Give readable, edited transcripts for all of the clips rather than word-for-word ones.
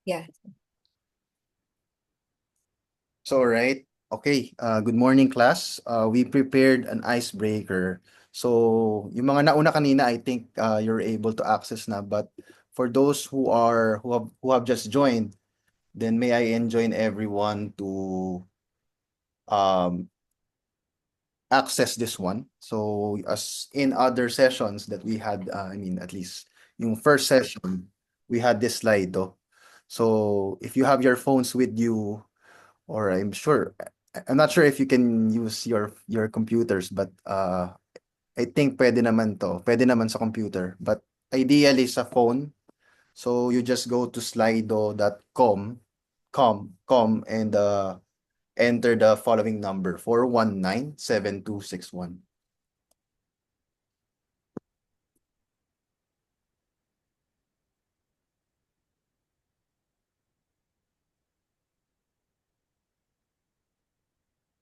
Yeah. So, right. Okay. Good morning, class. We prepared an icebreaker. So, yung mga nauna kanina, I think you're able to access na. But for those who have just joined, then may I enjoin everyone to um, access this one. So, as in other sessions that we had, I mean, at least yung first session, we had this slide. So, if you have your phones with you, or I'm not sure if you can use your computers, but I think pwede naman sa computer, but ideally sa phone. So you just go to slido.com and enter the following number, 419-7261.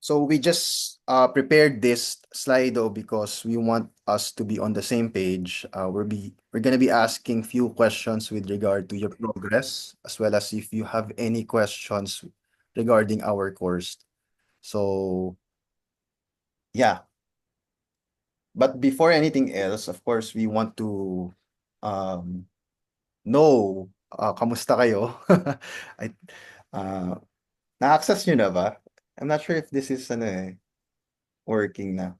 So we just prepared this Slido because we want us to be on the same page. We're gonna be asking few questions with regard to your progress, as well as if you have any questions regarding our course. So yeah, but before anything else, of course, we want to um, know kamusta kayo. I, uh, na-access nyo na ba? I'm not sure if this is working na.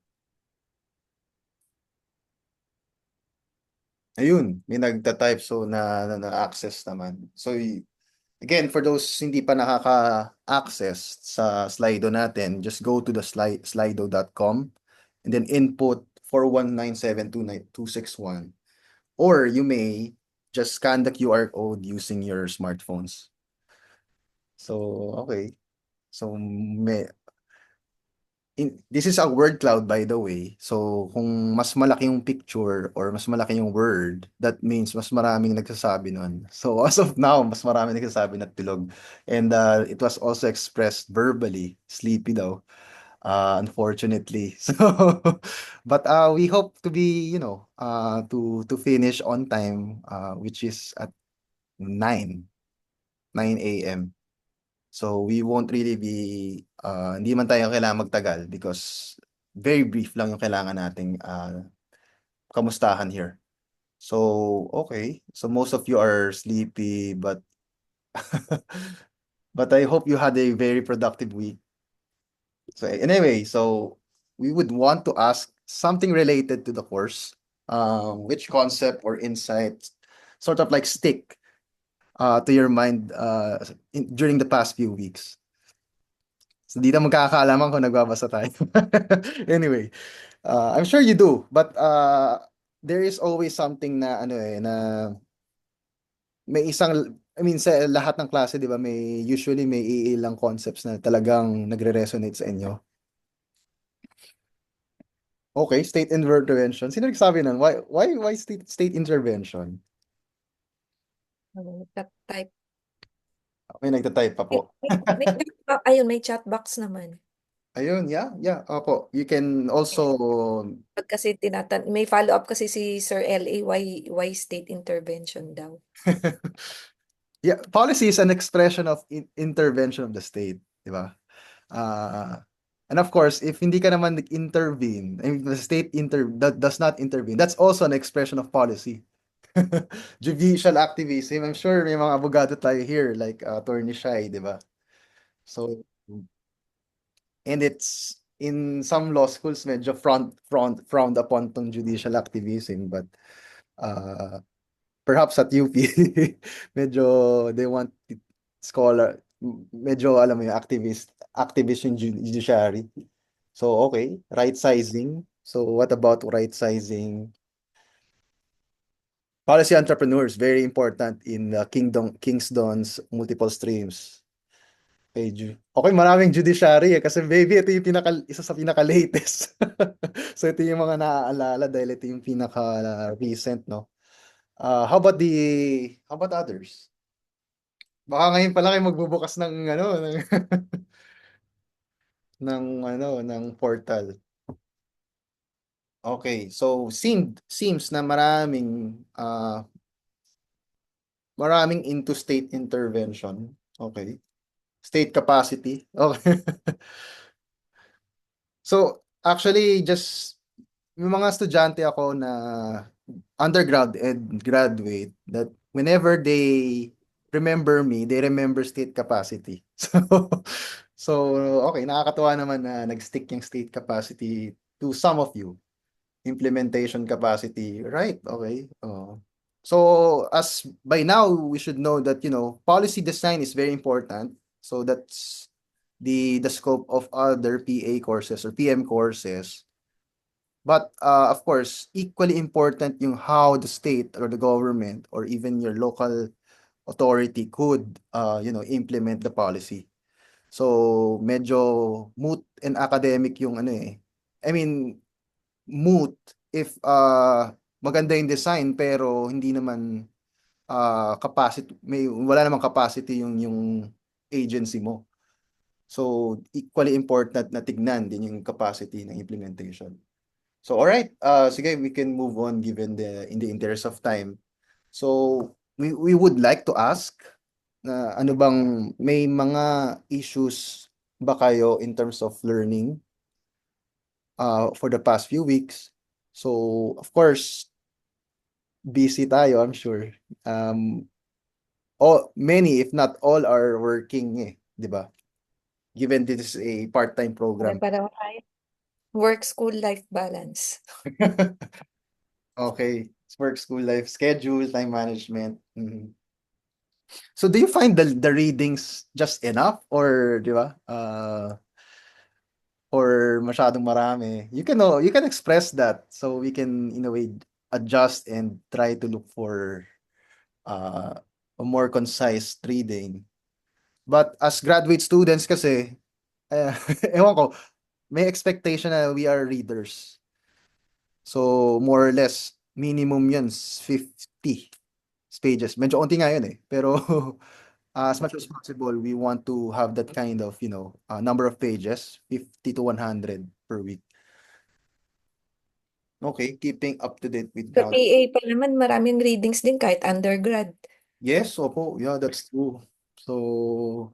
Ayun, may nagta-type so na-access naman. So again, for those hindi pa nakaka-access sa Slido natin, just go to the slido.com and then input 419729261, or you may just scan the QR code using your smartphones. So okay. So this is a word cloud, by the way. So, kung mas malaki yung picture or mas malaki yung word, that means mas maraming nagsasabi nun. So, as of now, mas maraming nagsasabi na tulog. And it was also expressed verbally, sleepy daw, unfortunately. So, but we hope to be, to finish on time, which is at 9, 9 a.m. So we won't really be, hindi man tayo kailangan magtagal because very brief lang yung kailangan nating kamustahan here. So, okay. So most of you are sleepy, but but I hope you had a very productive week. So anyway, so we would want to ask something related to the course. Which concept or insight sort of like stick to your mind during the past few weeks? So, di na magkakaalaman kung nagbabasa tayo. Anyway, I'm sure you do, but there is always something na na may isang, I mean, sa lahat ng klase, di ba, usually may iilang concepts na talagang nagre-resonate sa inyo. Okay, state intervention. Sino nagsabi nun? Why state intervention? Type. May nagtatype pa po. Ayun, may chat box naman. Ayun, yeah, opo. You can also Pag kasi may follow-up kasi si Sir LA, why state intervention daw. yeah, policy is an expression of intervention of the state, di ba? Uh, and of course, if hindi ka naman intervene, I mean, the state that does not intervene, that's also an expression of policy. Judicial activism. I'm sure may mga abogado tayo here, like Attorney Shai, di ba? So, and it's in some law schools medyo frowned upon tong judicial activism, but uh, perhaps at UP, medyo they want scholar, medyo alam mo yung activist yung judiciary. So, okay, right sizing. So, what about right sizing? Policy entrepreneurs, very important in Kingston's multiple streams. Okay, okay, maraming judiciary kasi baby, ito yung isa sa pinaka-latest. So, ito yung mga naaalala dahil ito yung pinaka-recent, no? How about others? Baka ngayon pa lang kayo magbubukas ng portal. Okay, so seems na maraming Maraming into state intervention. Okay. State capacity. Okay. So, actually, just yung mga estudyante ako na undergrad and graduate that whenever they remember me, they remember state capacity. So, okay, nakakatuwa naman na nag-stick yung state capacity to some of you. Implementation capacity, right? Okay. So, as by now, we should know that, policy design is very important. So that's the scope of other PA courses or PM courses. But of course, equally important yung how the state or the government or even your local authority could implement the policy. So medyo moot and academic yung ano eh. I mean, moot if maganda yung design pero hindi naman capacity wala namang capacity yung agency mo. So equally important na tignan din yung capacity ng implementation. So, all right. Sige, we can move on given in the interest of time. So, we would like to ask na ano bang may mga issues ba kayo in terms of learning for the past few weeks? So, of course, busy tayo, I'm sure. Many, if not all, are working eh, di ba? Given this is a part-time program. Pare-pareho tayo. Work, school, life balance. Okay. Work, school, life, schedule, time management. Mhm. So do you find the readings just enough or di ba? Or masyadong marami? You can express that so we can in a way adjust and try to look for uh, a more concise reading. But as graduate students kasi ewan ko, may expectation na we are readers. So more or less minimum yun 50 pages. Medyo konti nga yun eh. Pero as much as possible, we want to have that kind of, number of pages, 50 to 100 per week. Okay, keeping up to date with Sa ground. PA pa naman, maraming readings din kahit undergrad. Yes, opo, yeah, that's true. So,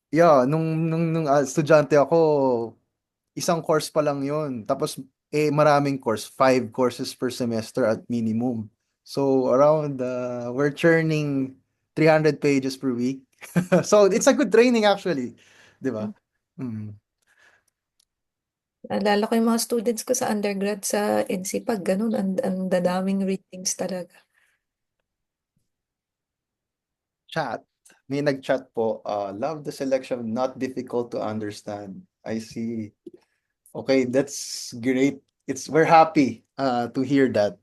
yeah, nung estudyante ako, isang course pa lang yun. Tapos, maraming course, 5 courses per semester at minimum. So, around, we're churning 300 pages per week. So, it's a good training actually. Di ba? Mm. Naalala ko yung mga students ko sa undergrad sa NCPAG, ganun, ang dadaming readings talaga. Chat. May nag-chat po, love the selection, not difficult to understand. I see. Okay, that's great. We're happy to hear that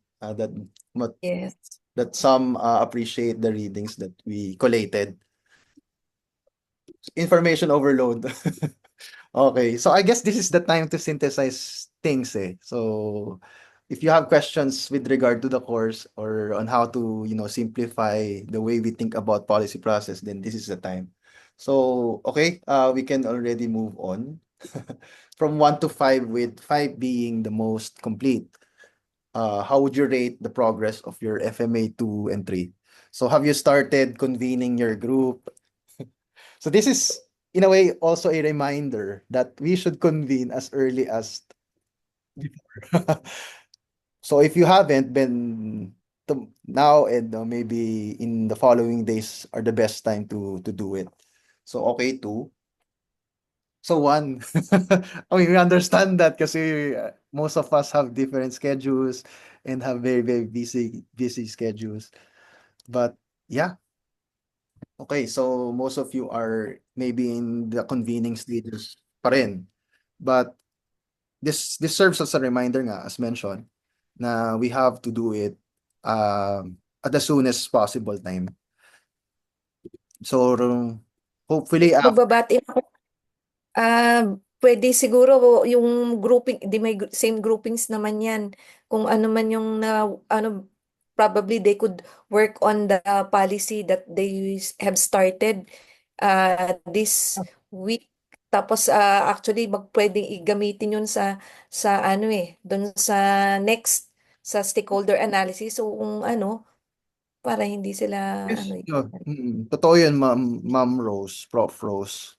Yes. that some appreciate the readings that we collated. Information overload. Okay, so I guess this is the time to synthesize things eh. So if you have questions with regard to the course or on how to, simplify the way we think about policy process, then this is the time. So, okay, we can already move on from 1 to 5 with 5 being the most complete. How would you rate the progress of your FMA 2 and 3? So have you started convening your group? So this is in a way also a reminder that we should convene as early as before. So if you haven't been now and maybe in the following days are the best time to do it. So okay, 2. So 1. I mean, we understand that kasi most of us have different schedules and have very, very busy schedules. But yeah, okay. So most of you are maybe in the convening stages pa rin. But this serves as a reminder nga, as mentioned, na we have to do it at the soonest possible time. So hopefully after. Magbabati ako. Pwede siguro yung grouping, di may same groupings naman yan. Kung ano man yung probably they could work on the policy that they have started this week. Tapos actually pwedeng igamitin yun sa ano doon sa next sa stakeholder analysis. So kung ano para hindi sila Yes, ano, yun. Totoo yun, Ma'am Rose, Prof. Rose.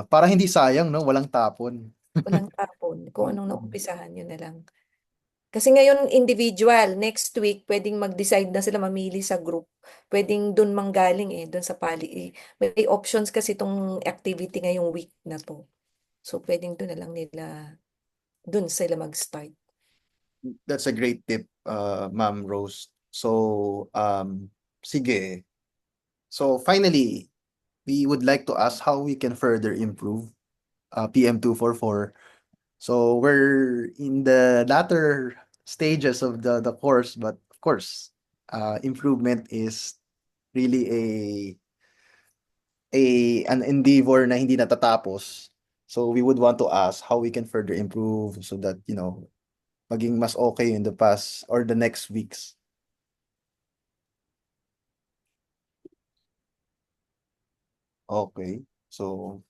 Para hindi sayang, no? Walang tapon. walang tapon. Kung anong Mm. naumpisahan yun na lang. Kasi ngayon individual, next week pwedeng mag-decide na sila mamili sa group. Pwedeng dun manggaling dun sa may options kasi itong activity ngayong week na to. So pwedeng dun na lang nila, dun sila mag-start. That's a great tip, Ma'am Rose. So, sige. So, finally, we would like to ask how we can further improve PM244. So, we're in the latter stages of the course, but of course, improvement is really an endeavor na hindi natatapos. So we would want to ask how we can further improve so that, maging mas okay in the past or the next weeks. Okay. So,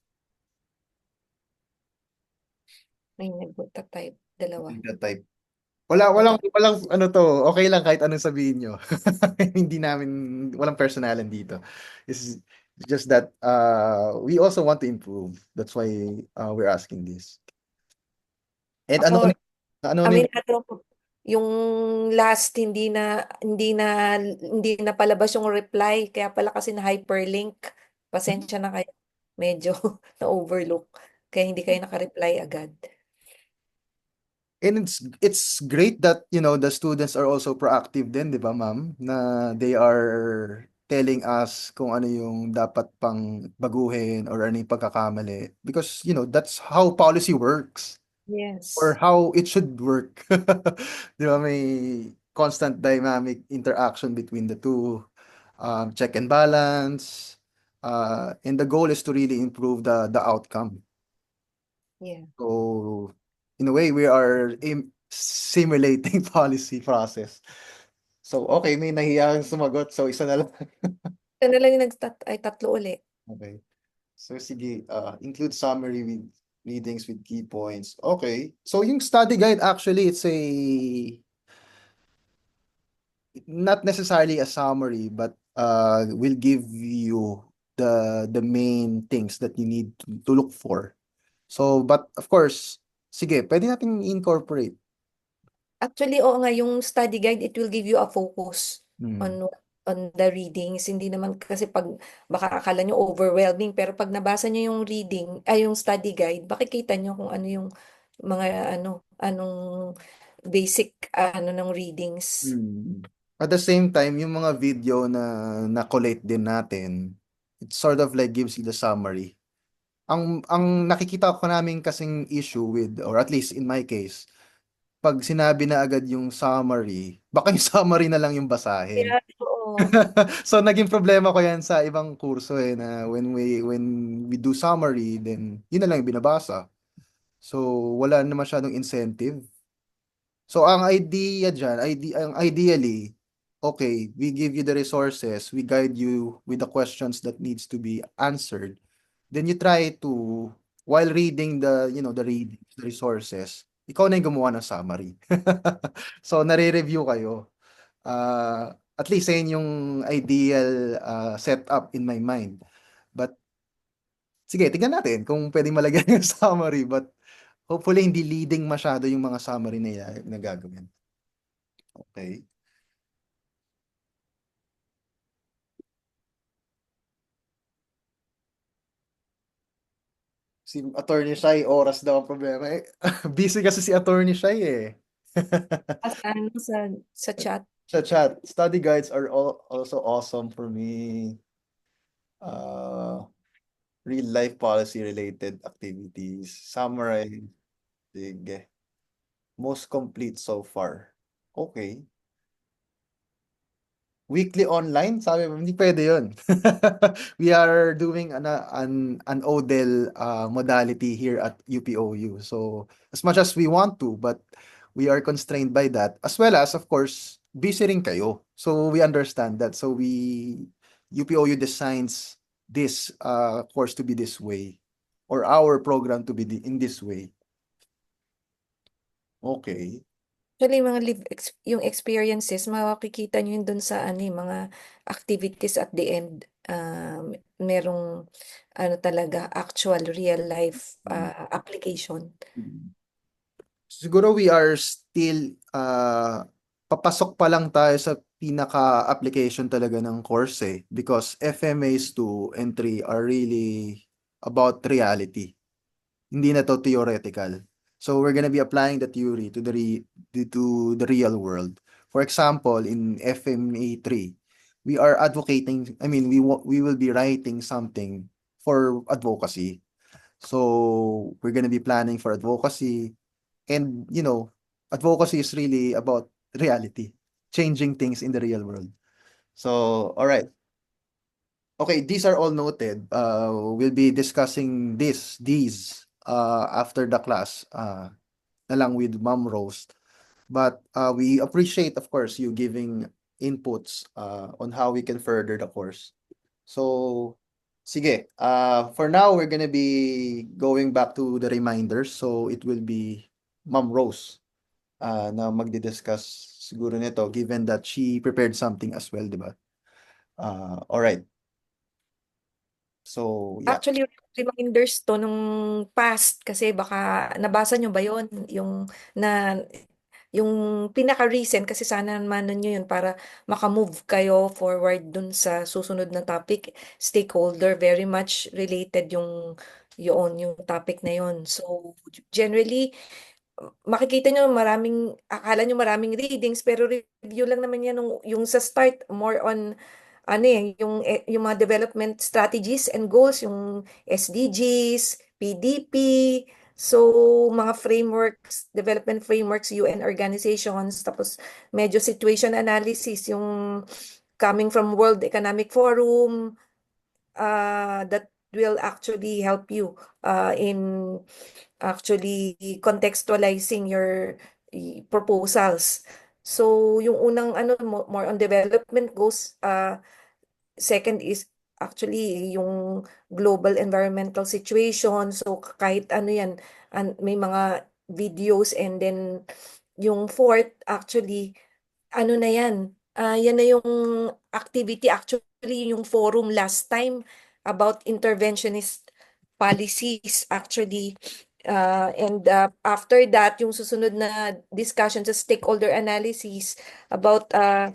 May nagta-type, dalawa. that type. Walang ano to. Okay lang kahit anong sabihin nyo. Hindi namin, walang personalan dito. It's just that we also want to improve. That's why we're asking this. And Ako, anonym, aminado ko, yung last hindi na palabas yung reply kaya pala kasi na hyperlink. Pasensya na kayo. Medyo na-overlook. Kaya hindi kayo naka-reply agad. and it's great that the students are also proactive din, 'di ba, ma'am? Na they are telling us kung ano yung dapat pang baguhin or ano yung pagkakamali because that's how policy works or Yes. how it should work. 'Di ba, may constant dynamic interaction between the two, check and balance, and the goal is to really improve the outcome. Yeah. So, in a way, we are simulating policy process. So, okay, may nahiyang sumagot. So, isa na lang. Ito na lang yung tatlo uli. Okay. So, sige, include summary with readings with key points. Okay. So, yung study guide, actually, it's not necessarily a summary, but will give you the main things that you need to look for. So, but of course, sige, pwede natin incorporate. Actually, oo nga, yung study guide, it will give you a focus Hmm. on on the readings. Hindi naman kasi baka akala nyo overwhelming, pero pag nabasa nyo yung yung study guide, makikita nyo kung ano yung anong basic ng readings. Hmm. At the same time, yung mga video na na-collate din natin, it sort of like gives you the summary. Ang nakikita ko namin kasing issue with, or at least in my case, pag sinabi na agad yung summary, baka yung summary na lang yung basahin. Kaya, oo. So naging problema ko yan sa ibang kurso na when we do summary, then yun na lang yung binabasa. So wala na masyadong incentive. So ang idea dyan, ideally, okay, we give you the resources, we guide you with the questions that needs to be answered. Then you try to, while reading the resources, ikaw na yung gumawa ng summary. So nare-review kayo. At least yun yung ideal setup in my mind. But sige, tignan natin kung pwedeng malagyan yung summary. But hopefully hindi leading masyado yung mga summary na gagawin. Okay. Si Attorney Shai, oras daw ang problema. Busy kasi si Attorney Shai eh. Sa chat. Sa chat, study guides are also awesome for me. Uh, Real life policy related activities. Summarize. Sige. Most complete so far. Okay. Weekly online, sabi mo, hindi pwede yun. We are doing an ODEL modality here at UPOU. So, as much as we want to, but we are constrained by that. As well as, of course, busy rin kayo. So, we understand that. So, UPOU designs this course to be this way or our program to be in this way. Okay. Actually, yung experiences, makikita nyo yun dun sa ano, mga activities at the end. Merong ano talaga, actual real life application. Siguro we are still papasok pa lang tayo sa pinaka-application talaga ng course because FMAs 2 and 3 are really about reality. Hindi na to theoretical. So we're gonna be applying the theory to the real world. For example, in FMA 3, we are advocating, I mean, we will be writing something for advocacy. So we're gonna be planning for advocacy. And, advocacy is really about reality, changing things in the real world. So, all right. Okay, these are all noted. We'll be discussing these after the class, along with Mom Rose. But we appreciate, of course, you giving inputs on how we can further the course. So, sige. For now, we're gonna be going back to the reminders. So, it will be Mom Rose na magdi-discuss siguro nito given that she prepared something as well, di ba? All right. So, yeah. Actually, reminders to nung past kasi baka nabasa nyo ba yon na yung pinaka-recent kasi sana naman nyo yun para makamove kayo forward dun sa susunod na topic. Stakeholder, very much related yung topic na yun. So, generally, makikita nyo akala nyo maraming readings, pero review lang naman yan yung sa start, more on ano yung mga development strategies and goals, yung SDGs, PDP, so mga frameworks, development frameworks, UN organizations, tapos medyo situation analysis, yung coming from World Economic Forum, that will actually help you in actually contextualizing your proposals. So, yung unang ano, more on development goals, second is actually yung global environmental situation. So, kahit ano yan, may mga videos, and then yung fourth, actually, ano na yan? Yan na yung activity, actually, yung forum last time about interventionist policies, actually. And after that, yung susunod na discussion sa stakeholder analysis about uh,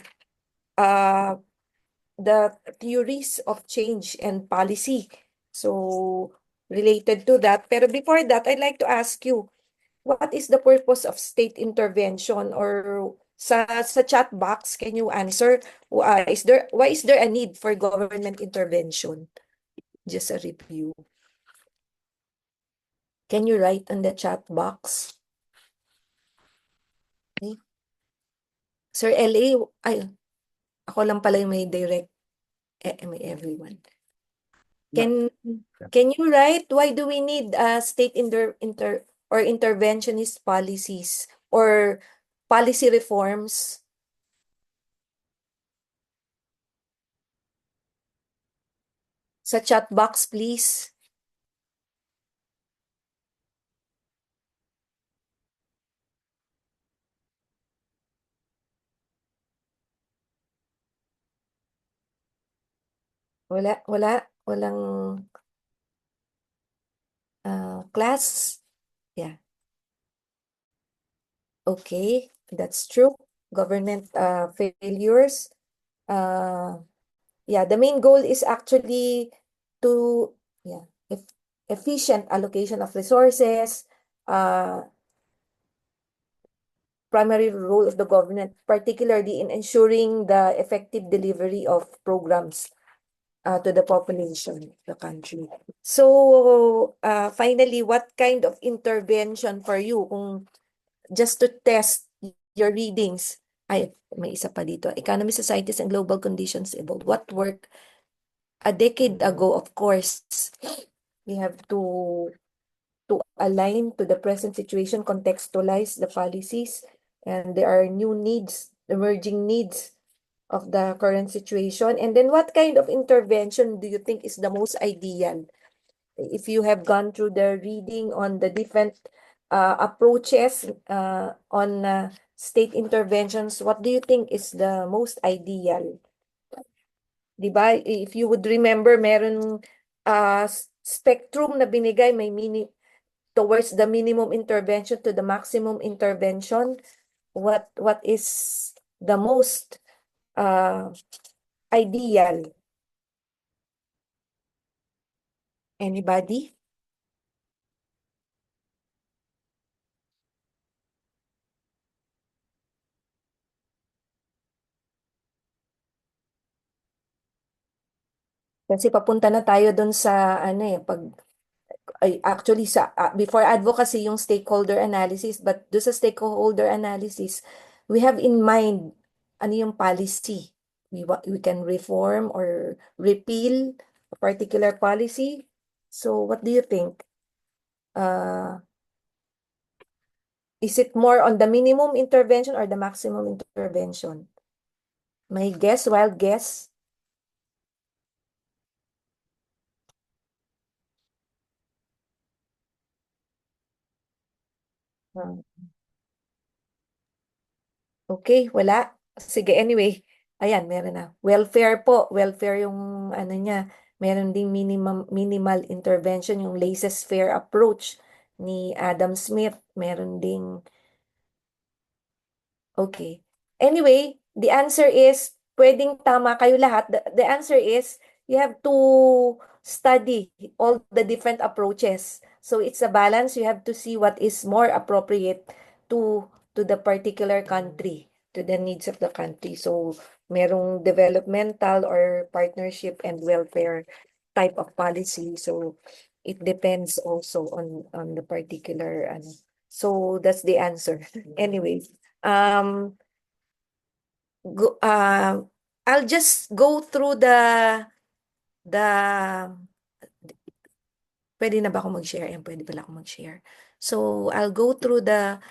the theories of change and policy. So, related to that. Pero before that, I'd like to ask you, what is the purpose of state intervention? Or sa chat box, can you answer? Why is there a need for government intervention? Just a review. Can you write on the chat box? Okay. Sir LA, ay, ako lang pala yung may direct, may everyone. Yeah. Can you write, why do we need state or interventionist policies or policy reforms? Sa chat box, please. Walang class. Yeah. Okay, that's true. Government failures. Uh, yeah, the main goal is actually to, yeah, efficient allocation of resources, primary role of the government, particularly in ensuring the effective delivery of programs to the population of the country. So, finally, what kind of intervention for you, kung just to test your readings? Ay, may isa pa dito. Economy, societies, and global conditions evolve. What worked a decade ago, of course, we have to align to the present situation, contextualize the policies, and there are new needs, emerging needs of the current situation. And then what kind of intervention do you think is the most ideal? If you have gone through the reading on the different approaches on state interventions, what do you think is the most ideal? 'Di ba? If you would remember, meron spectrum na binigay, may towards the minimum intervention to the maximum intervention. What is the most uh ideal? Anybody? Kasi papunta na tayo doon sa ano actually before advocacy yung stakeholder analysis, but do sa stakeholder analysis we have in mind ano yung policy we can reform or repeal a particular policy. So what do you think? uh is it more on the minimum intervention or the maximum intervention? May guess, wild guess. Okay, wala. Sige, anyway. Ayan, meron na. Welfare po. Welfare yung ano niya. Meron ding minimal intervention, yung laissez-faire approach ni Adam Smith. Meron ding okay. Anyway, the answer is, pwedeng tama kayo lahat. The answer is, you have to study all the different approaches. So it's a balance. You have to see what is more appropriate to the particular country, to the needs of the country. So merong developmental or partnership and welfare type of policy. So it depends also on the particular ano. So that's the answer. Anyway. Um, go, I'll just go through the pwede na ba ako mag-share? Ayan, pwede pala ako mag-share. So, I'll go through the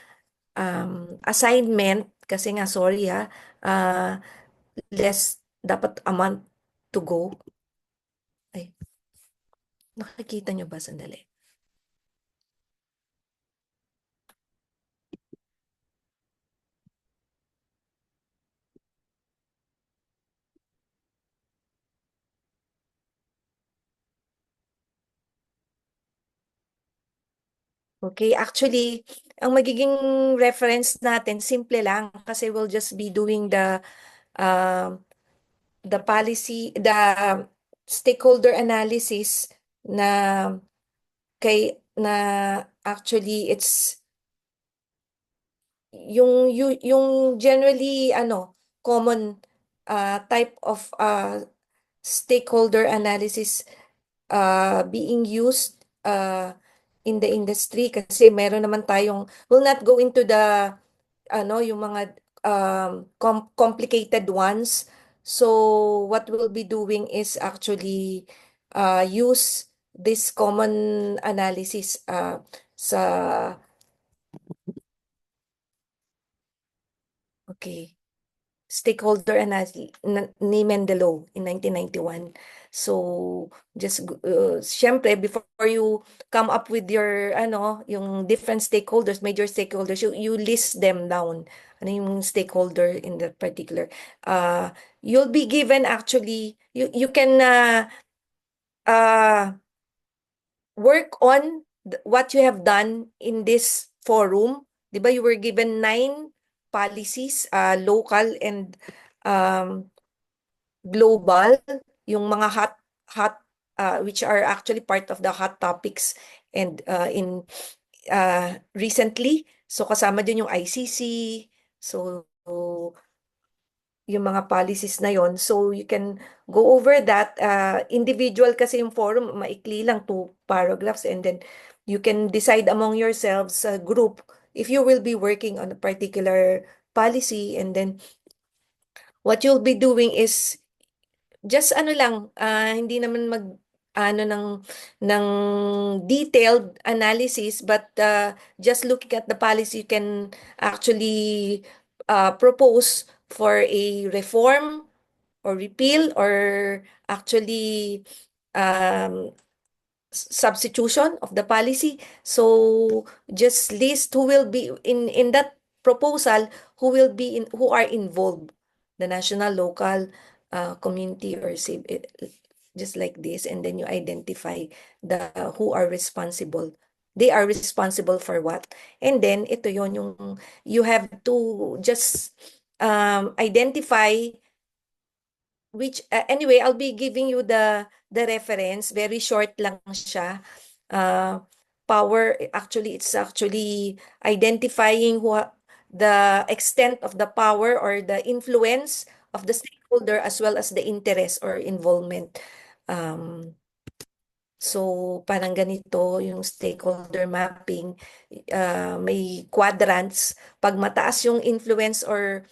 assignment kasi nga, sorry ha, less, dapat a month to go. Ay, nakikita nyo ba? Sandali. Okay, actually, ang magiging reference natin, simple lang kasi we'll just be doing uh, the policy, the stakeholder analysis na na actually it's yung generally common type of stakeholder analysis being used in the industry kasi meron naman tayong, will not go into the yung mga complicated ones. So what we'll be doing is actually use this common analysis sa okay, stakeholder analysis ni Mendelov in 1991. So just syempre before you come up with your yung different stakeholders, major stakeholders, you list them down. Ano yung stakeholder in that particular. You'll be given actually you can uh work on what you have done in this forum. 'Di ba you were given 9 policies, local and um, global, yung mga hot which are actually part of the hot topics and in recently. So kasama din yung ICC. So yung mga policies na yon. So you can go over that. Individual kasi yung forum, maikli lang, 2 paragraphs, and then you can decide among yourselves, group, if you will be working on a particular policy, and then what you'll be doing is just ano lang, hindi naman ng detailed analysis, but just looking at the policy, you can actually propose for a reform or repeal or actually um, substitution of the policy. So just list who will be in that proposal who are involved, the national, local, community, or just like this, and then you identify the who are responsible. They are responsible for what, and then ito yon yung you have to just identify which anyway, I'll be giving you the reference. Very short lang siya. Uh, Power, actually, it's actually identifying the extent of the power or the influence of the stakeholder as well as the interest or involvement. Um, so, parang ganito yung stakeholder mapping. May quadrants. Pag mataas yung influence or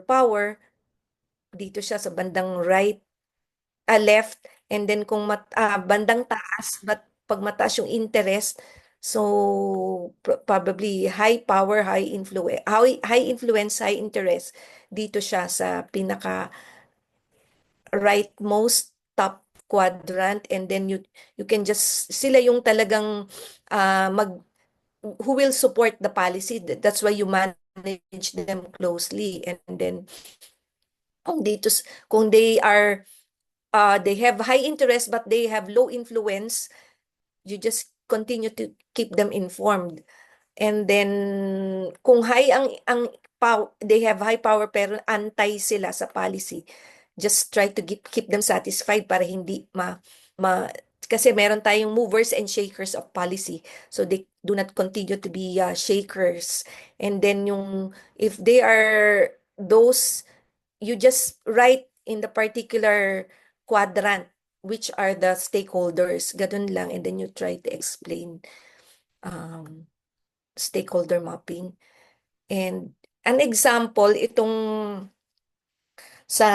power, dito siya sa bandang right, left, and then kung bandang taas, but pag mataas yung interest, so probably high power, high influence, high interest, dito siya sa pinaka rightmost top quadrant, and then you can just sila yung talagang mag who will support the policy. That's why you manage them closely, and then kung they have high interest but they have low influence, you just continue to keep them informed. And then kung they have high power pero anti sila sa policy, just try to keep them satisfied para hindi ma kasi meron tayong movers and shakers of policy. So they do not continue to be shakers. And then if they are those, you just write in the particular quadrant which are the stakeholders. Ganun lang. And then you try to explain um, stakeholder mapping. And an example, itong sa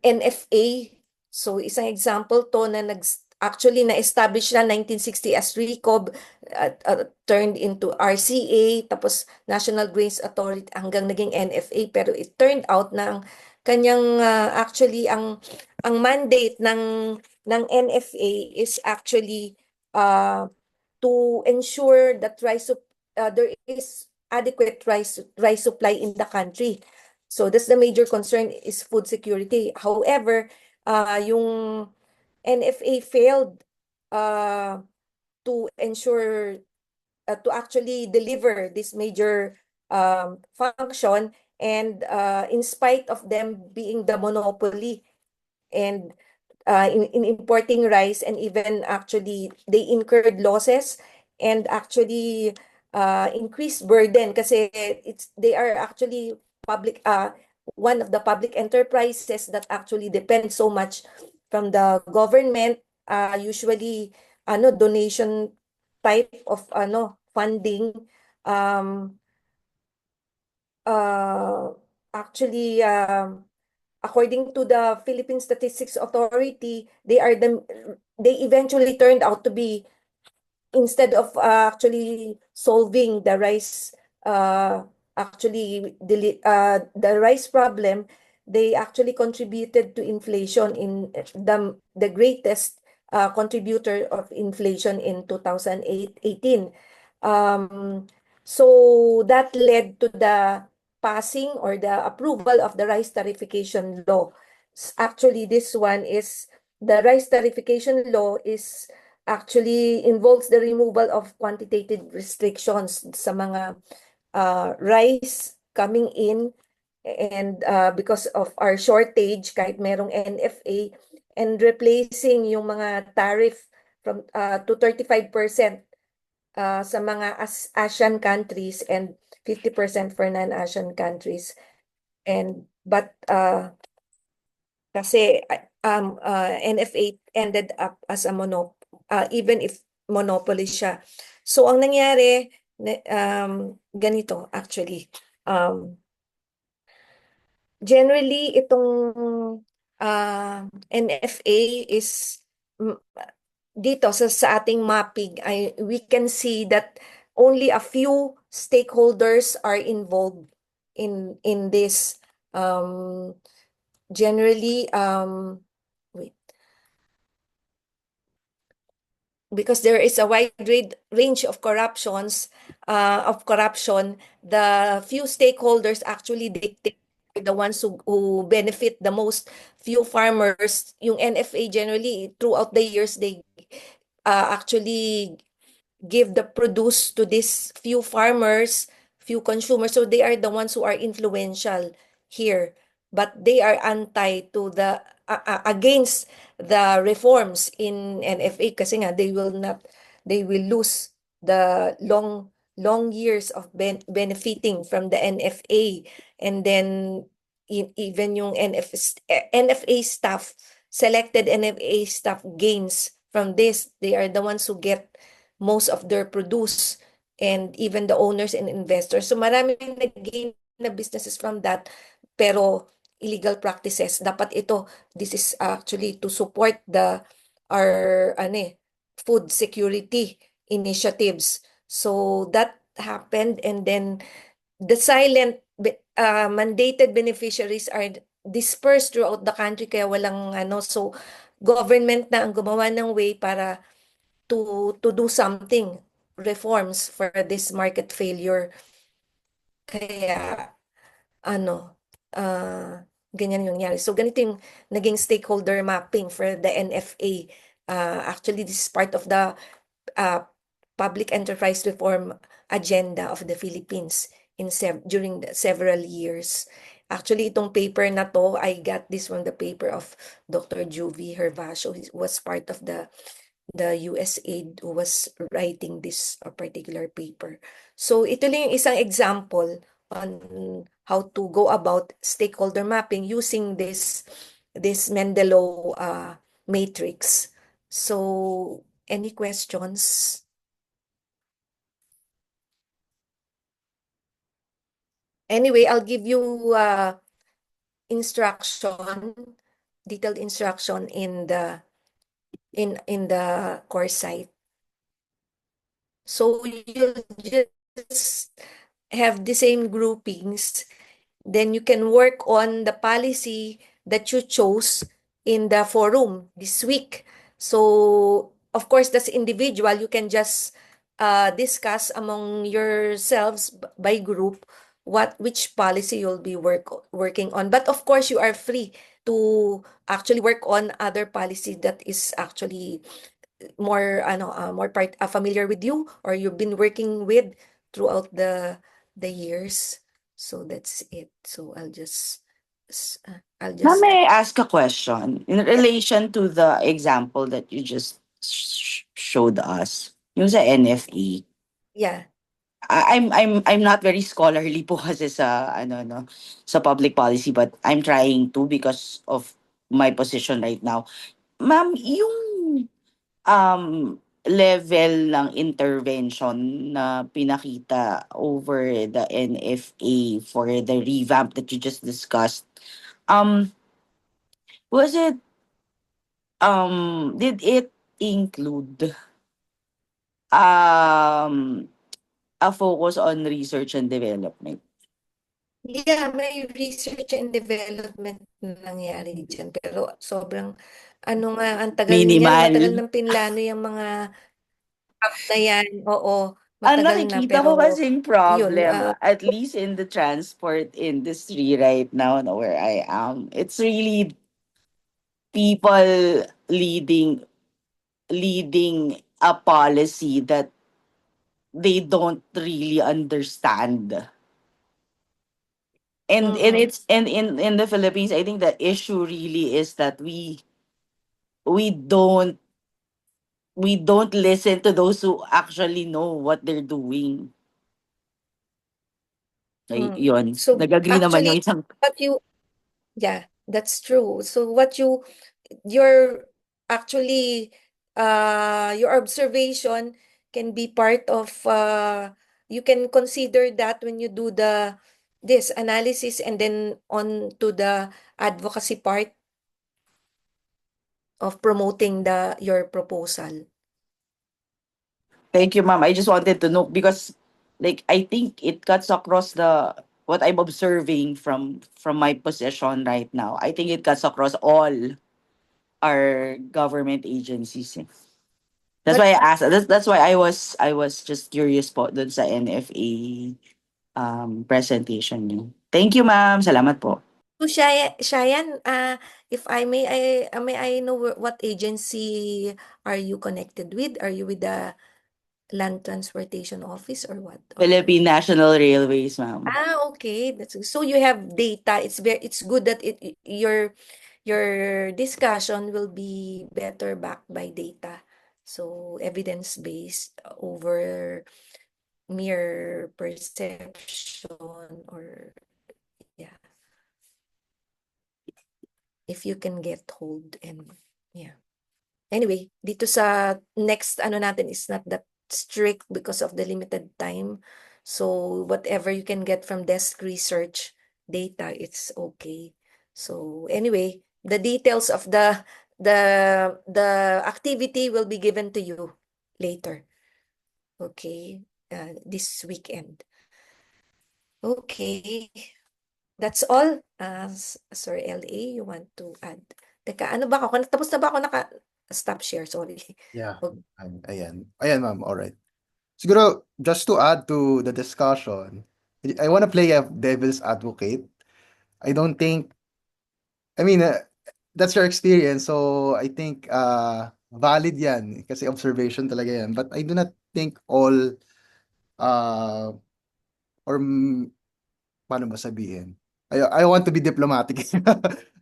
NFA. So, isang example to na actually na-establish na 1960 as RECOB, turned into RCA, tapos National Grains Authority, hanggang naging NFA. Pero it turned out na kanyang actually ang mandate ng NFA is actually uh, to ensure that there is adequate rice supply in the country. So that's the major concern, is food security. However, yung NFA failed uh, to ensure to actually deliver this major function, and in spite of them being the monopoly and in importing rice, and even actually they incurred losses and actually increased burden kasi they are actually one of the public enterprises that actually depend so much from the government, usually donation type of funding. um uh, Actually, according to the Philippine Statistics Authority, they eventually turned out to be, instead of actually solving the rice the rice problem, they actually contributed to inflation in the greatest contributor of inflation in 2018. um so that led to the passing or the approval of the rice tariffication law. Actually, this one is the rice tariffication law is actually involves the removal of quantitative restrictions sa mga rice coming in, and because of our shortage, kahit merong NFA, and replacing yung mga tariff from to 35% sa mga Asian countries and 50% for non-Asian countries. Kasi NFA ended up as a even if monopoly siya. So ang nangyari ganito actually. Generally itong NFA is dito sa ating mapping, we can see that only a few stakeholders are involved in this. Generally, wait, because there is a wide range of corruption, the few stakeholders actually dictate the ones who benefit the most. Few farmers, yung NFA generally throughout the years, they actually give the produce to these few farmers, few consumers. So they are the ones who are influential here, but they are anti to the against the reforms in NFA kasi nga they will lose the long years of benefiting from the NFA. And then even yung NFA staff, selected NFA staff gains from this. They are the ones who get most of their produce, and even the owners and investors. So maraming nag-gain na businesses from that, pero illegal practices. Dapat ito, this is actually to support our food security initiatives. So that happened, and then the mandated beneficiaries are dispersed throughout the country, kaya walang so government na ang gumawa ng way para to do something, reforms for this market failure. Kaya ano, ganyan yung nangyari. So ganito yung naging stakeholder mapping for the NFA. Actually, this is part of the uh, public enterprise reform agenda of the Philippines during several years. Actually, itong paper na to, I got this from the paper of Dr. Juvie Hervasio. He was part of the USAID who was writing this particular paper. So ito lang yung isang example on how to go about stakeholder mapping using this Mendeley matrix. So any questions? Anyway, I'll give you instruction, detailed instruction in the course site. So you'll just have the same groupings, then you can work on the policy that you chose in the forum this week. So of course, that's individual. You can just discuss among yourselves by group which policy you'll be working on. But of course, you are free to actually work on other policy that is actually more familiar with you, or you've been working with throughout the years. So that's it. So I'll Now, just may I ask a question in relation to the example that you just showed us? Yung sa NFE. yeah. I'm not very scholarly po kasi sa ano no sa public policy, but I'm trying to because of my position right now. Ma'am, yung level ng intervention na pinakita over the NFA for the revamp that you just discussed, um was it did it include um a focus on research and development? Yeah, may research and development na nangyari dyan. Pero sobrang, ang tagal niyan, matagal Minimal. nang pinlano yung mga app na yan. Oo, Ang matagal na. nakikita ko Pero, kasing yun, problem, at least in the transport industry right now, no, where I am, it's really people leading a policy that they don't really understand. And it's and in the Philippines, I think the issue really is that we don't we don't listen to those who actually know what they're doing. Ay, mm. yun. So, Nag-agree naman yung actually, isang. what you yeah, that's true. So your actually your observation can be part of you can consider that when you do this analysis, and then on to the advocacy part of promoting your proposal. Thank you, ma'am. I just wanted to know because, like, I think it cuts across the what I'm observing from my position right now. I think it cuts across all our government agencies. That's But why I asked. That's why I was just curious po dun sa NFA presentation niyo. Thank you, ma'am. Salamat po. to Shayan, if may I know what agency are you connected with? Are you with the Land Transportation Office or what? Or Philippine National Railways, ma'am. okay. So you have data. It's good that your discussion will be better backed by data. So evidence-based over mere perception or yeah. If you can get hold and yeah. Anyway, dito sa next ano natin is not that strict because of the limited time. So whatever you can get from desk research data, it's okay. So anyway, the details of the activity will be given to you later. Okay, this weekend. Okay, that's all. Sir LA, you want to add? Teka, ano ba ako? Tapos na ba ako stop share? Sorry. Yeah. Wag- Ayan, ma'am. All right. Siguro, just to add to the discussion, I want to play a devil's advocate. I don't think, I mean, that's your experience. So, I think valid yan. Kasi observation talaga yan. But I do not think all, uh, or paano ba sabihin? I want to be diplomatic.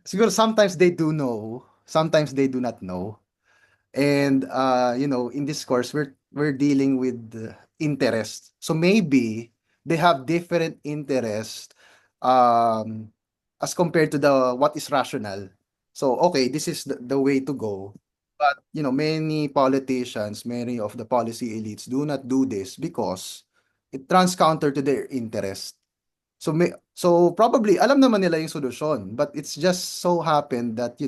Siguro sometimes they do know, sometimes they do not know. And in this course, we're dealing with interest. So maybe they have different interest um, as compared to the what is rational. So okay, this is the way to go. But many politicians, many of the policy elites do not do this because it runs counter to their interest. So probably alam naman nila yung solusyon, but it's just so happened that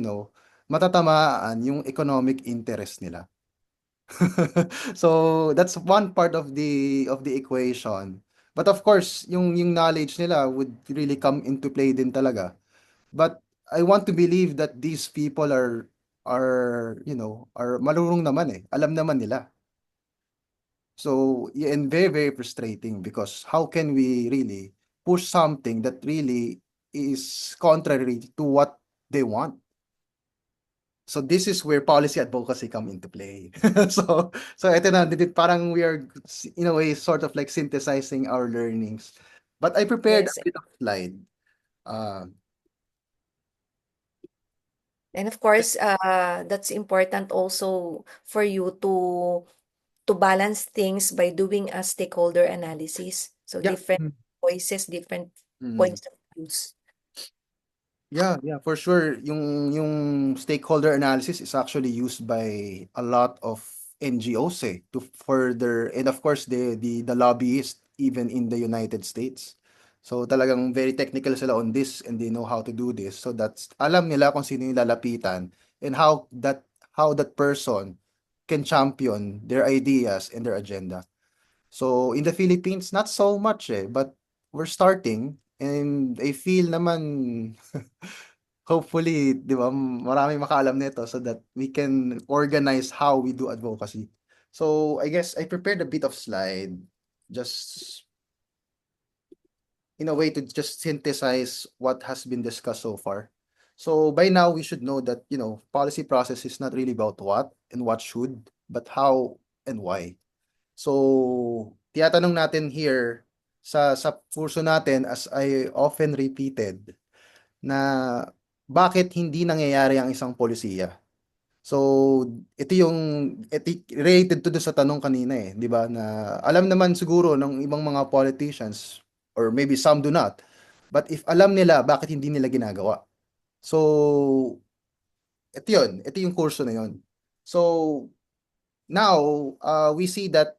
matatamaan yung economic interest nila. So that's one part of the equation. But of course, yung knowledge nila would really come into play din talaga. But I want to believe that these people are marunong naman eh. Alam naman nila. So, yeah, and very, very frustrating because how can we really push something that really is contrary to what they want? So this is where policy advocacy come into play. So ito na, parang we are in a way sort of like synthesizing our learnings. But I prepared a Yes. bit of slide. Uh, And of course, that's important also for you to balance things by doing a stakeholder analysis. So yeah. different voices, different Mm. points of views. Yeah, for sure. Yung stakeholder analysis is actually used by a lot of NGOs to further, and of course the lobbyists even in the United States. So talagang very technical sila on this and they know how to do this. So that's alam nila kung sino yung lalapitan and how that person can champion their ideas and their agenda. So in the Philippines, not so much but we're starting and I feel naman hopefully, 'di ba, maraming makaalam nito so that we can organize how we do advocacy. So I guess I prepared a bit of slide just in a way to just synthesize what has been discussed so far. So by now we should know that, policy process is not really about what and what should, but how and why. So, tiyatanong natin here sa kurso natin as I often repeated na bakit hindi nangyayari ang isang polisiya. So, related to sa tanong kanina 'di ba na alam naman siguro ng ibang mga politicians or maybe some do not. But if alam nila bakit hindi nila ginagawa. So, ito yung kurso na yun. So, now we see that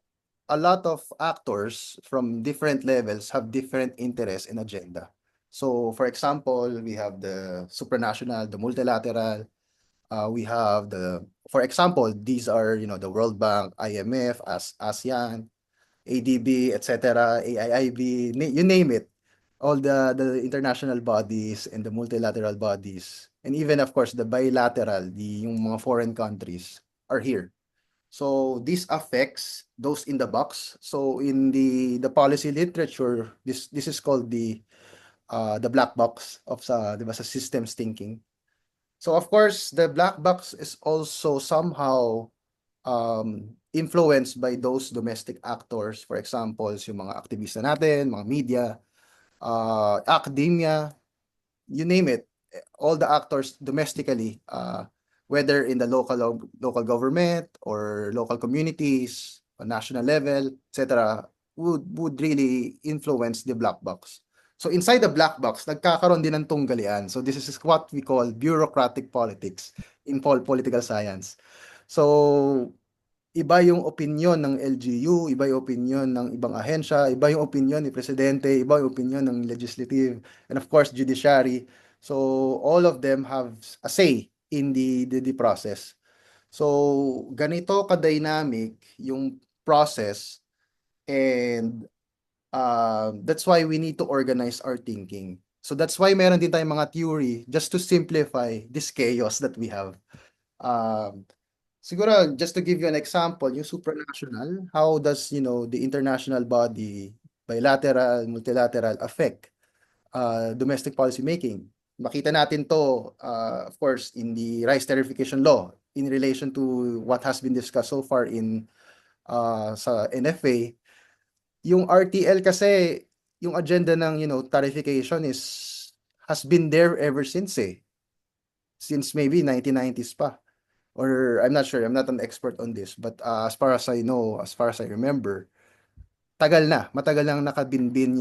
a lot of actors from different levels have different interests and agenda. So, for example, we have the supranational, the multilateral. We have for example, these are the World Bank, IMF, ASEAN, ADB, etc., AIIB, you name it. All the international bodies and the multilateral bodies, and even of course the bilateral, yung mga foreign countries are here. So this affects those in the box. So in the policy literature, this is called the black box of sa, di ba, sa systems thinking. So of course, the black box is also somehow influenced by those domestic actors. For example, yung mga aktivista natin, mga media, academia, you name it, all the actors domestically, whether in the local government or local communities, on national level, etc., would really influence the black box. So inside the black box, nagkakaroon din ng tunggalian. So this is what we call bureaucratic politics in political science. So iba yung opinion ng LGU, iba yung opinion ng ibang ahensya, iba yung opinion ni presidente, iba yung opinion ng legislative, and of course judiciary. So all of them have a say in the process. So ganito ka-dynamic yung process, and that's why we need to organize our thinking. So that's why meron din tayong mga theory just to simplify this chaos that we have. Siguro, just to give you an example, yung supranational, how does, the international body, bilateral, multilateral, affect domestic policy making? Makita natin to, of course, in the rice tariffication law in relation to what has been discussed so far in sa NFA. Yung RTL kasi, yung agenda ng, tariffication has been there ever since since maybe 1990s pa. Or I'm not sure, I'm not an expert on this, but as far as I know, as far as I remember, matagal nang nakabinbin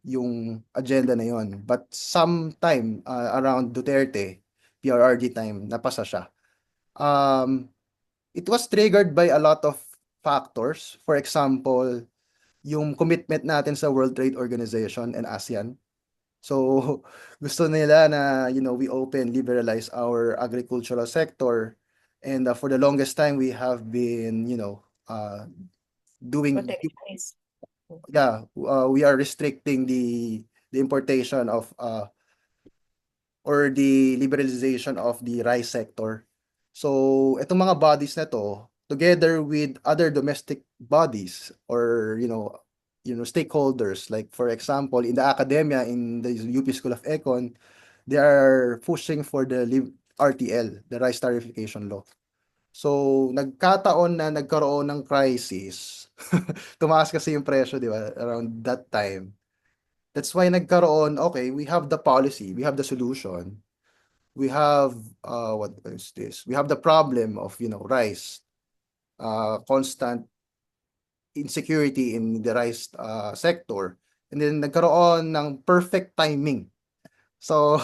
yung agenda na yon. But sometime around Duterte, PRRD time, napasa siya. It was triggered by a lot of factors. For example, yung commitment natin sa World Trade Organization and ASEAN. So gusto nila na, we open, liberalize our agricultural sector. And for the longest time, we have been, doing, Protectionist. we are restricting the importation of, or the liberalization of the rice sector. So itong mga bodies na to, together with other domestic bodies or, stakeholders, like for example, in the academia, in the UP School of Econ, they are pushing for the RTL, the rice tariffication law. So, nagkataon na nagkaroon ng crisis. Tumaas kasi yung presyo, di ba, around that time. That's why nagkaroon, okay, we have the policy, we have the solution. We have, what is this? We have the problem of, rice, constant insecurity in the rice sector. And then nagkaroon ng perfect timing. So,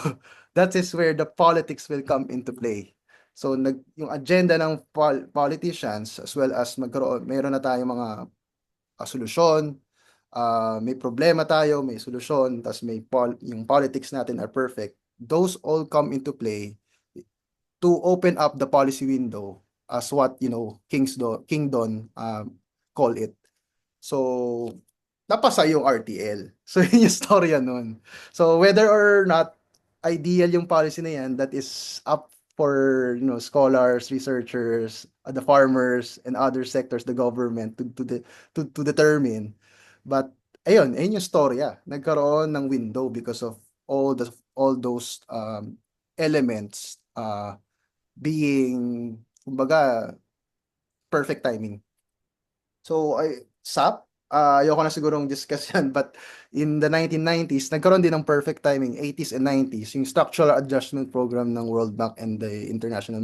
that is where the politics will come into play. So yung agenda ng politicians as well as meron na tayong mga solusyon, may problema tayo, may solusyon, tas yung politics natin are perfect. Those all come into play to open up the policy window as what, King Don call it. So napasa yung RTL. So yun yung storya nun. So whether or not ideal yung policy na yan, that is up for, scholars, researchers, the farmers, and other sectors, the government to determine. But ayun yung storya. Nagkaroon ng window because of all those elements being, kumbaga, perfect timing. So SAP, ayoko na sigurong discuss yan, but in the 1990s, nagkaroon din ng perfect timing, 80s and 90s, yung Structural Adjustment Program ng World Bank and the International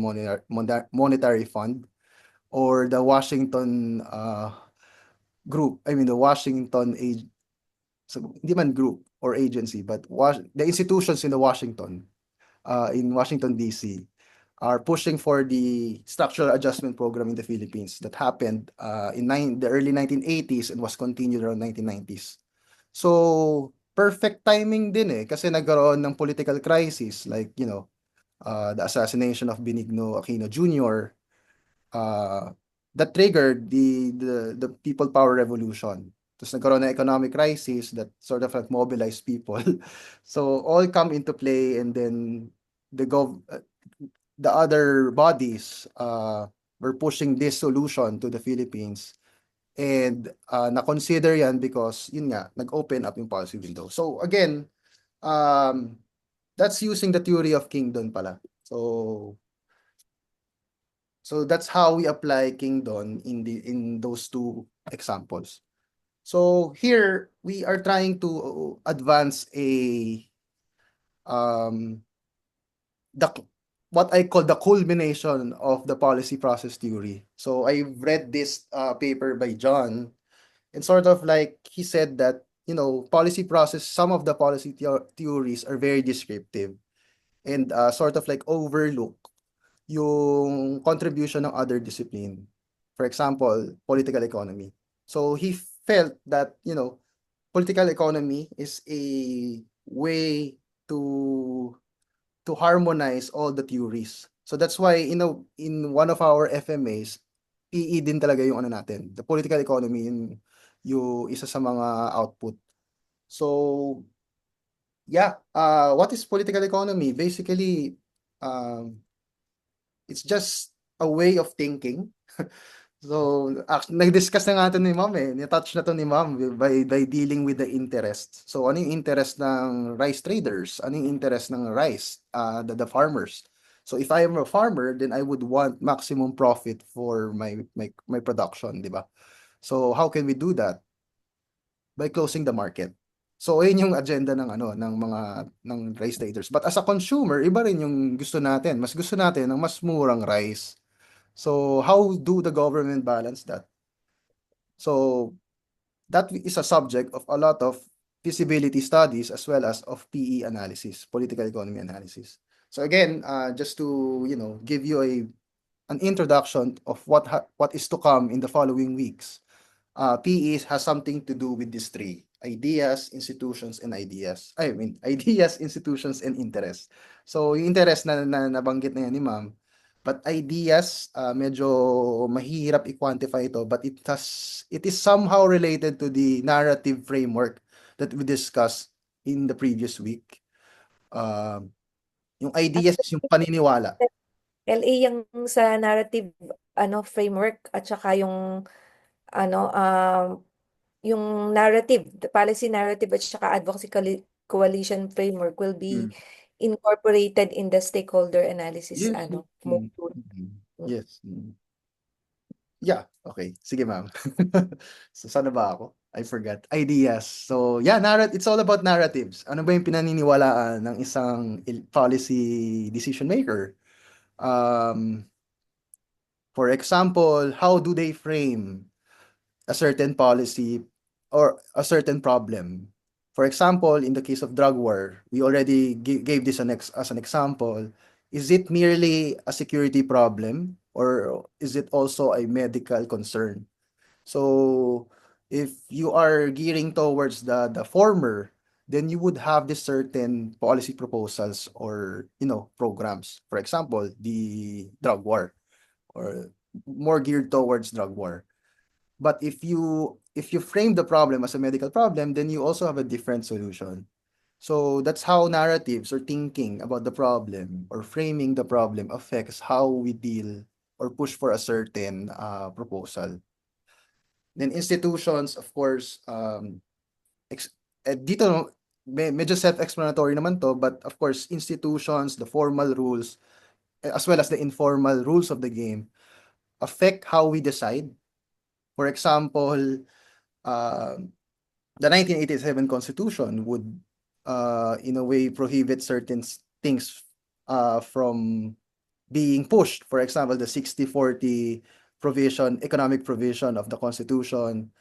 Monetary Fund, or the Washington group, the Washington so, hindi man group or agency, but the institutions in Washington DC, are pushing for the structural adjustment program in the Philippines that happened in the early 1980s and was continued around 1990s. So, perfect timing din kasi nagkaroon ng political crisis like, the assassination of Benigno Aquino Jr., that triggered the People Power Revolution. Tapos nagkaroon ng economic crisis that sort of mobilized people. So, all come into play, and then the other bodies we're pushing this solution to the Philippines. And na-consider yan because, yun nga, nag-open up yung policy window. So again, that's using the theory of kingdom pala. So that's how we apply kingdom in those two examples. So here we are trying to advance the what I call the culmination of the policy process theory. So I've read this paper by John, and sort of like he said that, policy process, some of the policy theories are very descriptive and sort of like overlook yung contribution ng other discipline. For example, political economy. So he felt that, political economy is a way to harmonize all the theories. So that's why, in one of our FMAs, PE din talaga yung ano natin. The political economy yung isa sa mga output. So yeah, what is political economy? Basically, it's just a way of thinking. So, nag-discuss na nga ito ni Ma'am Ni-touch na to ni Ma'am by dealing with the interest. So, ano yung interest ng rice traders? Ano yung interest ng rice, the farmers? So, if I am a farmer, then I would want maximum profit for my production, di ba? So, how can we do that? By closing the market. So, ayun yung agenda ng rice traders. But as a consumer, iba rin yung gusto natin. Mas gusto natin ng mas murang rice. So how do the government balance that? So that is a subject of a lot of feasibility studies as well as of PE analysis, political economy analysis. So again, just to give you an introduction of what is to come in the following weeks. PE has something to do with these three: ideas, institutions, and ideas. I mean, ideas, institutions, and interest. So yung interest na nabanggit na yan ni Ma'am. But ideas, medyo mahirap i-quantify ito, but it is somehow related to the narrative framework that we discussed in the previous week. Yung ideas is yung paniniwala. LA yung sa narrative framework at saka yung yung narrative, the policy narrative at saka advocacy coalition framework will be incorporated in the stakeholder analysis Yes. module. Yes. Yeah, okay. Sige, ma'am. So, sana ba ako? I forgot. Ideas. So, yeah, it's all about narratives. Ano ba yung pinaniniwalaan ng isang policy decision maker? For example, how do they frame a certain policy or a certain problem? For example, in the case of drug war, we already gave this as an example. Is it merely a security problem or is it also a medical concern? So if you are gearing towards the former, then you would have this certain policy proposals or programs. For example, the drug war or more geared towards drug war. But if you frame the problem as a medical problem, then you also have a different solution. So that's how narratives or thinking about the problem or framing the problem affects how we deal or push for a certain proposal. Then institutions, of course, dito medyo self-explanatory naman to, but of course, institutions, the formal rules, as well as the informal rules of the game affect how we decide. For example, the 1987 Constitution would, in a way, prohibit certain things from being pushed. For example, the 60-40 provision, economic provision of the Constitution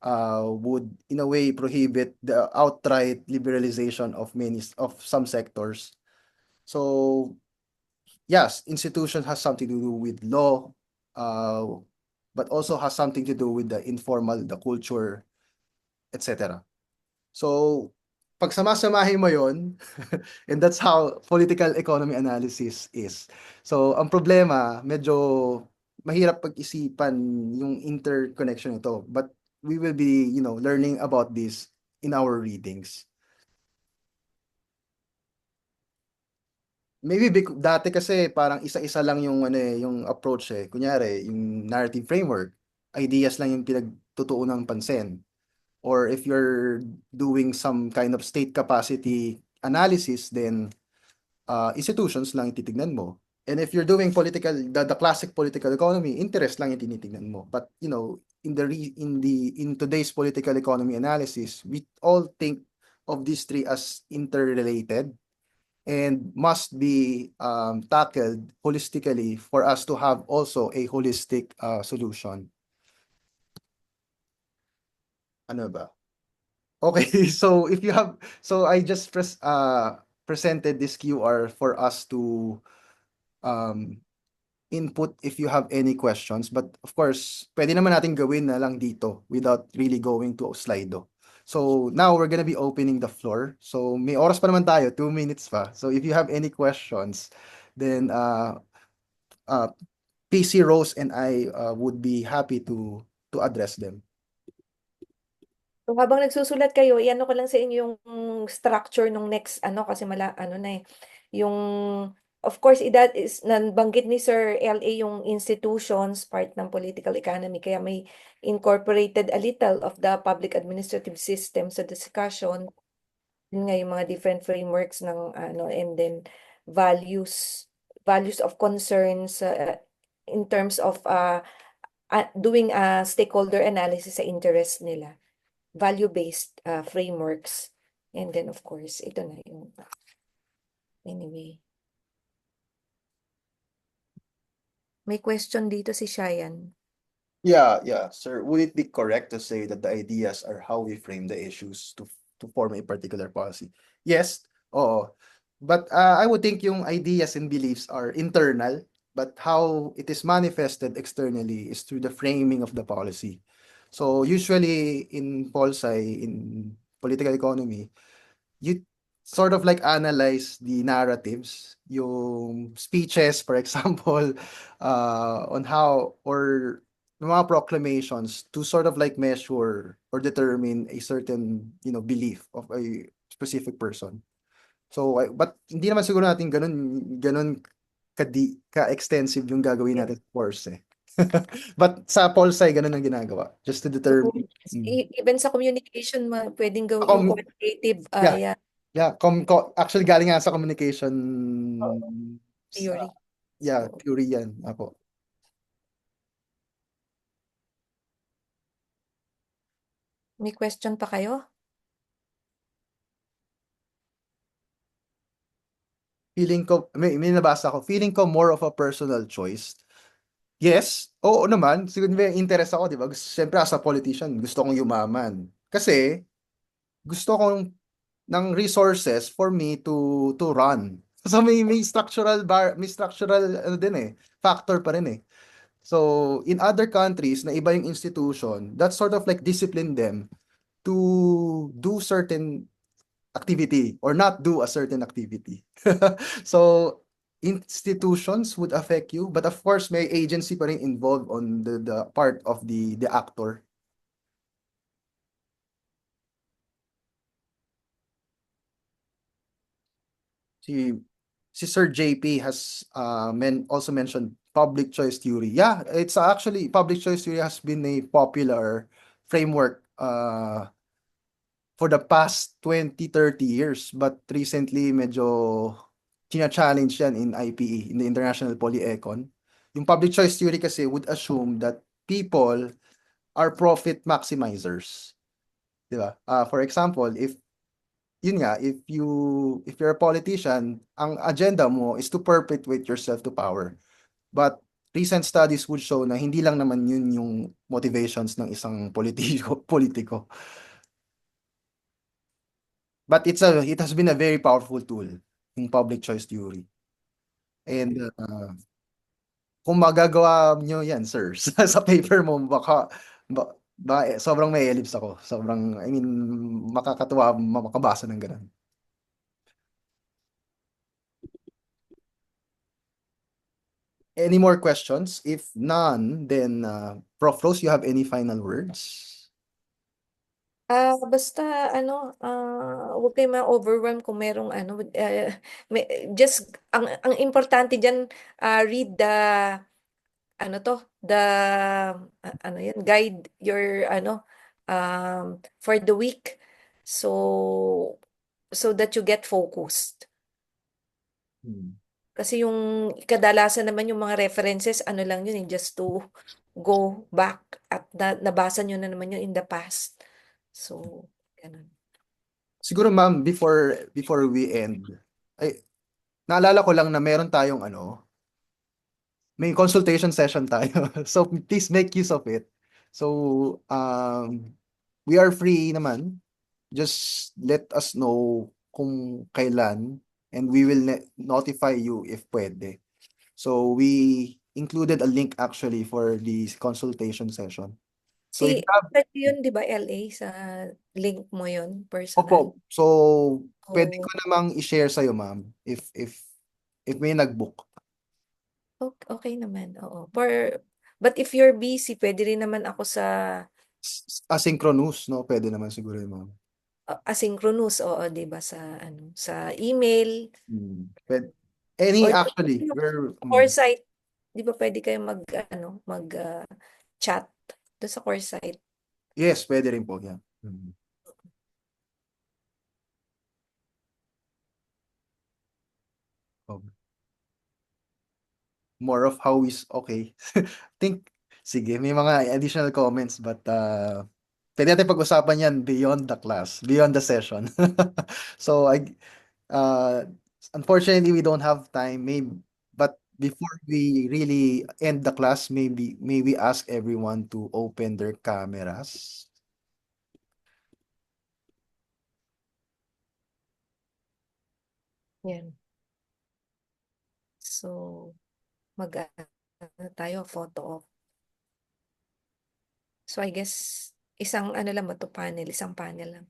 would, in a way, prohibit the outright liberalization of some sectors. So, yes, institution has something to do with law, but also has something to do with the informal, the culture, etc. So, pag samasamahin mo yon, and that's how political economy analysis is. So, ang problema, medyo mahirap pag-isipan yung interconnection ito. But we will be, learning about this in our readings. maybe dati kasi parang isa-isa lang yung ano eh, yung approach eh. Kunyari, yung narrative framework, ideas lang yung pinagtutuunan ng pansin. Or if you're doing some kind of state capacity analysis, then institutions lang yung titignan mo. And if you're doing the classic political economy, interest lang yung tinitignan mo. But you know, in today's political economy analysis, we all think of these three as interrelated and must be tackled holistically for us to have also a holistic solution. Ano ba? Okay, so I just presented this QR for us to um, input if you have any questions. But of course, pwede naman natin gawin na lang dito without really going to Slido. So now we're gonna be opening the floor. So may oras pa naman tayo, 2 minutes pa. So if you have any questions, then uh, PC Rose and I would be happy to address them. So, habang nagsusulat kayo, iano ko lang sa inyo yung structure nung next ano kasi ano na eh. Yung of course, that is nabanggit ni Sir LA yung institutions part ng political economy kaya may incorporated a little of the public administrative system sa discussion. Yun nga yung mga different frameworks ng ano and then values of concerns in terms of doing a stakeholder analysis sa interest nila value-based frameworks. And then, of course, ito na yung, anyway. May question dito si Shayan. Yeah, sir. Would it be correct to say that the ideas are how we frame the issues to form a particular policy? Yes, oo. But I would think yung ideas and beliefs are internal, but how it is manifested externally is through the framing of the policy. So usually in Polsci, in political economy, you sort of like analyze the narratives, yung speeches, for example, on how or yung mga proclamations to sort of like measure or determine a certain, belief of a specific person. So, but hindi naman siguro natin ganun ka-extensive yung gagawin natin sa course eh. But sa Polsci, ganun ang ginagawa. Just to So, determine. even sa communication, pwedeng gawin yung Ako, qualitative, yeah, yeah, yeah, actually galing nga sa communication theory. yeah, So, theory yan. Ako. may question pa kayo? Feeling ko, may nabasa ko, feeling ko more of a personal choice. Yes, oo naman. Siguro may interest ako, di ba? Siyempre, as a politician, gusto kong yumaman. Kasi, gusto kong ng resources for me to run. So may structural ano din eh, factor pa rin eh. So in other countries na iba yung institution, that sort of like discipline them to do certain activity or not do a certain activity. So institutions would affect you, but of course may agency pa rin involved on the part of the actor. Si si Sir JP has also mentioned public choice theory. Yeah, it's actually public choice theory has been a popular framework for the past 20-30 years, but recently medyo china-challenge yan in IPE, in the International Polyecon. Yung public choice theory kasi would assume that people are profit maximizers. Di ba? For example, if you're a politician, ang agenda mo is to perpetuate yourself to power. But recent studies would show na hindi lang naman yun yung motivations ng isang politiko. But it has been a very powerful tool, yung public choice theory. And kung magagawa nyo yan, sir, sa paper mo, sobrang may ellipse ako. Sobrang, I mean, makakatuwa makabasa ng ganun. Any more questions? If none, then Prof. Rose, you have any final words? Basta huwag kayo ma-overwhelm kung merong just ang importante diyan, read the guide your for the week. So that you get focused. Hmm. Kasi yung kadalasan naman yung mga references, lang yun, just to go back at nabasa nyo na naman yun in the past. So, ganun. Siguro ma'am, before we end, ay, naalala ko lang na meron tayong may consultation session tayo. So please make use of it. So we are free naman. Just let us know kung kailan and we will notify you if pwede. So we included a link actually for the consultation session. So if you have, Yun, di ba, LA, sa link mo yun, personal? opo, so pwede ko Oh, namang i-share sa'yo ma'am if may nag-book. okay naman, oo. But if you're busy, pwede rin naman ako sa Asynchronous, no? Pwede naman siguro yun ma'am. asynchronous, oo, di ba, sa email, Any or actually, we're core site, di ba pwede kayo chat doon sa core site? yes, pwede rin po yan. Okay. More of how is okay. Think, sige, may mga additional comments but pwede natin pag-usapan yan beyond the class, beyond the session. So uh, unfortunately we don't have time, maybe, but before we really end the class, maybe ask everyone to open their cameras. Yan. So, tayo, photo op. So, I guess, isang lang ba to panel, isang panel lang.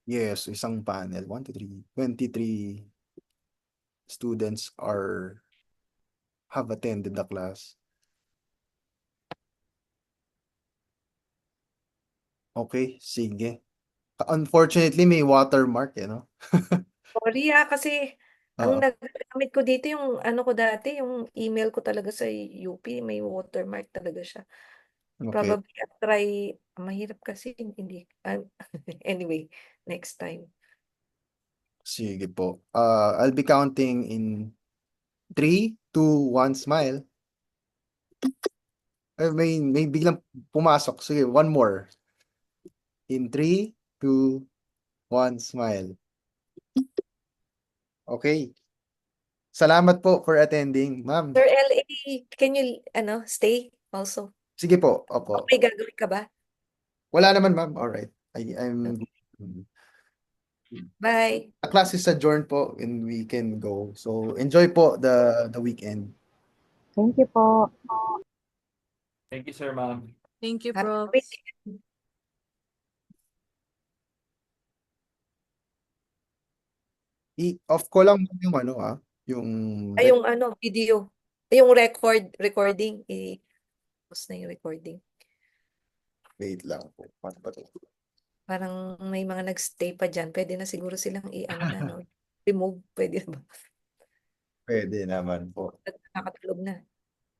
Yes, isang panel. 1, 2, 3. 23 students have attended the class. Okay, sige. Unfortunately, may watermark no? Sorry kasi ang Oo, nagamit ko dito yung ko dati, yung email ko talaga sa UP, may watermark talaga siya. okay. Probably I'll try, mahirap kasi, hindi, anyway, next time. Sige po. I'll be counting in 3, 2, 1, smile. May biglang pumasok. Sige, one more. In 3, 2, 1, smile. Okay. Salamat po for attending, ma'am. Sir LA, can you, stay also? Sige po, opo. Okay, gagawin ka ba? Wala naman, ma'am. All right. I'm Okay. Bye. a class is adjourned po and we can go. So enjoy po the weekend. Thank you po. Thank you, sir, ma'am. Thank you, Happy Prof. weekend. I-off ko lang yung yung Ay, yung video. Yung recording. I-post na yung recording. wait lang po. Paano ba to? Parang may mga nagstay pa dyan. Pwede na siguro silang no? Remove. Pwede na ba? Pwede naman po. Nakatulog na.